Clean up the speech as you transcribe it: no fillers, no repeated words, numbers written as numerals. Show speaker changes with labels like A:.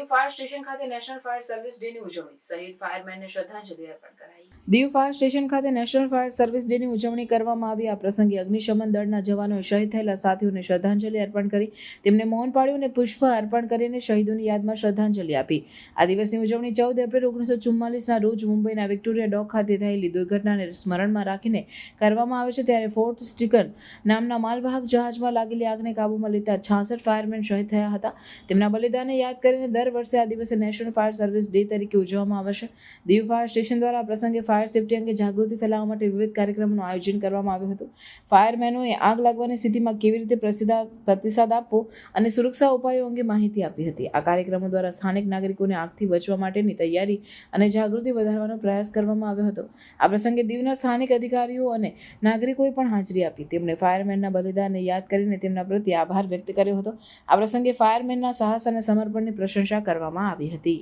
A: Diu fire station ખાતે national fire service ડેની ઉજવણી સહિત ફાયરમેનને શ્રદ્ધાંજલિ અર્પણ કરાઈ. દીવ ફાયર સ્ટેશન ખાતે નેશનલ ફાયર સર્વિસ ડેની ઉજવણી કરવામાં આવી. આ પ્રસંગે અગ્નિશમન દળના જવાનોએ શહીદ થયેલા સાથીઓને શ્રદ્ધાંજલિ અર્પણ કરી, તેમને મૌન પાળ્યું અને પુષ્પ અર્પણ કરીને શહીદોની યાદમાં શ્રદ્ધાંજલિ આપી. આ દિવસની ઉજવણી 14 એપ્રિલ 1944ના રોજ મુંબઈના વિક્ટોરિયા ડોક ખાતે થયેલી દુર્ઘટનાને સ્મરણમાં રાખીને કરવામાં આવે છે. ત્યારે ફોર્ટ સ્ટીકન નામના માલવાહક જહાજમાં લાગેલી આગને કાબૂમાં લેતા 66 ફાયરમેન શહીદ થયા હતા. તેમના બલિદાનને યાદ કરીને દર વર્ષે આ દિવસે નેશનલ ફાયર સર્વિસ ડે તરીકે ઉજવવામાં આવે છે. દીવ ફાયર સ્ટેશન દ્વારા આ પ્રસંગે ફાયર સેફટી અંગે જાગૃતિ ફેલાવવા માટે વિવિધ કાર્યક્રમોનું આયોજન કરવામાં આવ્યું હતું. ફાયરમેનોએ આગ લાગવાની સ્થિતિમાં કેવી રીતે પ્રતિસાદ આપવો અને સુરક્ષા ઉપાયો અંગે માહિતી આપી હતી. આ કાર્યક્રમો દ્વારા સ્થાનિક નાગરિકોને આગથી બચવા માટેની તૈયારી અને જાગૃતિ વધારવાનો પ્રયાસ કરવામાં આવ્યો હતો. આ પ્રસંગે દીવના સ્થાનિક અધિકારીઓ અને નાગરિકોએ પણ હાજરી આપી. તેમણે ફાયરમેનના બલિદાનને યાદ કરીને તેમના પ્રત્યે આભાર વ્યક્ત કર્યો હતો. આ પ્રસંગે ફાયરમેનના સાહસ અને સમર્પણની પ્રશંસા કરવામાં આવી હતી.